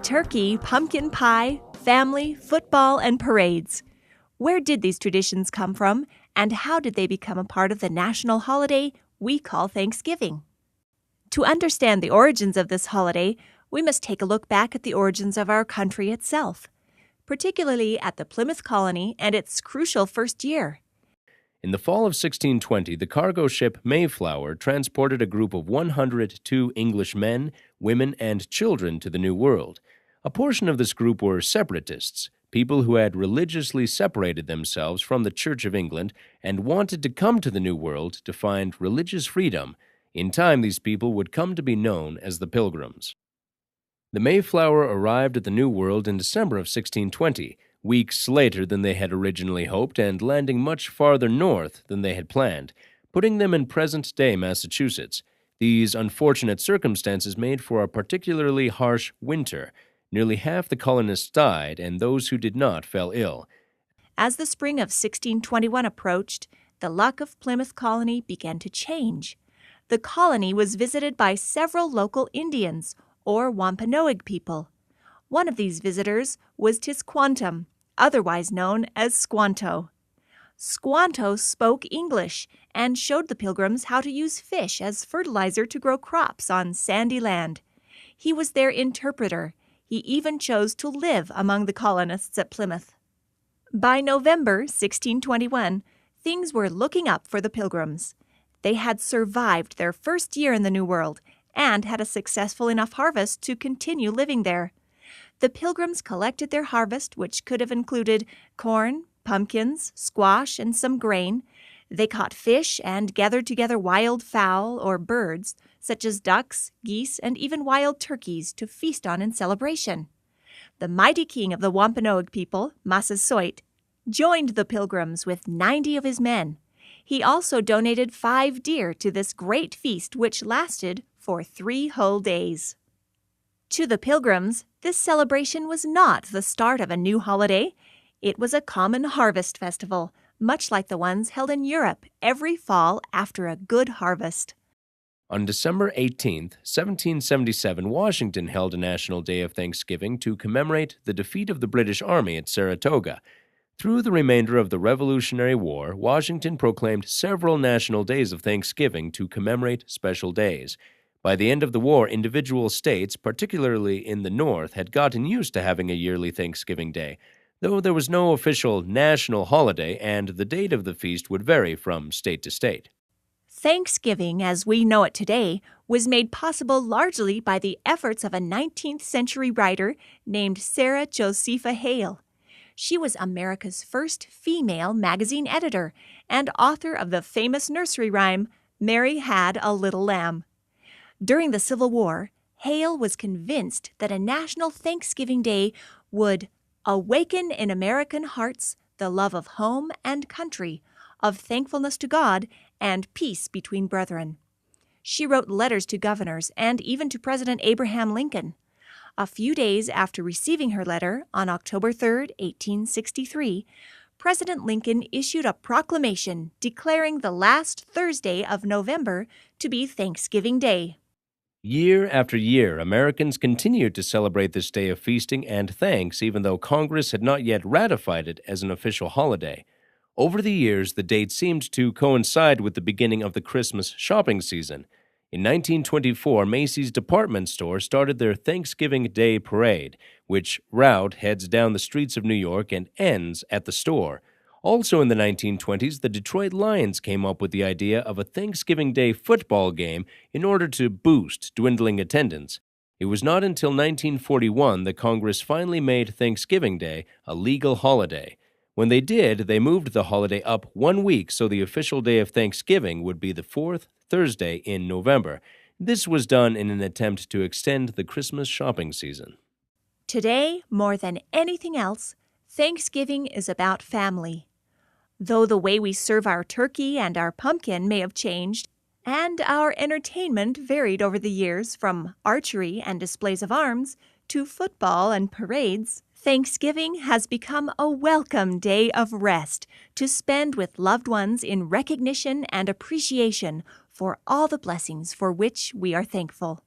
Turkey, pumpkin pie, family, football, and parades. Where did these traditions come from, and how did they become a part of the national holiday we call Thanksgiving? To understand the origins of this holiday, we must take a look back at the origins of our country itself, particularly at the Plymouth Colony and its crucial first year. In the fall of 1620, the cargo ship Mayflower transported a group of 102 English men, women, and children to the New World. A portion of this group were separatists, people who had religiously separated themselves from the Church of England and wanted to come to the New World to find religious freedom. In time, these people would come to be known as the Pilgrims. The Mayflower arrived at the New World in December of 1620, weeks later than they had originally hoped and landing much farther north than they had planned, putting them in present-day Massachusetts. These unfortunate circumstances made for a particularly harsh winter. Nearly half the colonists died, and those who did not fell ill. As the spring of 1621 approached, the luck of Plymouth Colony began to change. The colony was visited by several local Indians, or Wampanoag people. One of these visitors was Tisquantum, otherwise known as Squanto. Squanto spoke English and showed the Pilgrims how to use fish as fertilizer to grow crops on sandy land. He was their interpreter. He even chose to live among the colonists at Plymouth. By November 1621, things were looking up for the Pilgrims. They had survived their first year in the New World and had a successful enough harvest to continue living there. The Pilgrims collected their harvest, which could have included corn, pumpkins, squash, and some grain. They caught fish and gathered together wild fowl or birds, such as ducks, geese, and even wild turkeys to feast on in celebration. The mighty king of the Wampanoag people, Massasoit, joined the Pilgrims with 90 of his men. He also donated 5 deer to this great feast, which lasted for 3 whole days. To the Pilgrims, this celebration was not the start of a new holiday. It was a common harvest festival, much like the ones held in Europe every fall after a good harvest. On December 18, 1777, Washington held a National Day of Thanksgiving to commemorate the defeat of the British Army at Saratoga. Through the remainder of the Revolutionary War, Washington proclaimed several national days of Thanksgiving to commemorate special days. By the end of the war, individual states, particularly in the North, had gotten used to having a yearly Thanksgiving Day, though there was no official national holiday and the date of the feast would vary from state to state. Thanksgiving, as we know it today, was made possible largely by the efforts of a 19th century writer named Sarah Josepha Hale. She was America's first female magazine editor and author of the famous nursery rhyme, "Mary Had a Little Lamb." During the Civil War, Hale was convinced that a national Thanksgiving Day would awaken in American hearts the love of home and country, of thankfulness to God, and peace between brethren. She wrote letters to governors and even to President Abraham Lincoln. A few days after receiving her letter, on October 3, 1863, President Lincoln issued a proclamation declaring the last Thursday of November to be Thanksgiving Day. Year after year, Americans continued to celebrate this day of feasting and thanks, even though Congress had not yet ratified it as an official holiday. Over the years, the date seemed to coincide with the beginning of the Christmas shopping season. In 1924, Macy's department store started their Thanksgiving Day Parade, which route heads down the streets of New York and ends at the store. Also in the 1920s, the Detroit Lions came up with the idea of a Thanksgiving Day football game in order to boost dwindling attendance. It was not until 1941 that Congress finally made Thanksgiving Day a legal holiday. When they did, they moved the holiday up 1 week so the official day of Thanksgiving would be the 4th Thursday in November. This was done in an attempt to extend the Christmas shopping season. Today, more than anything else, Thanksgiving is about family. Though the way we serve our turkey and our pumpkin may have changed, and our entertainment varied over the years from archery and displays of arms to football and parades, Thanksgiving has become a welcome day of rest to spend with loved ones in recognition and appreciation for all the blessings for which we are thankful.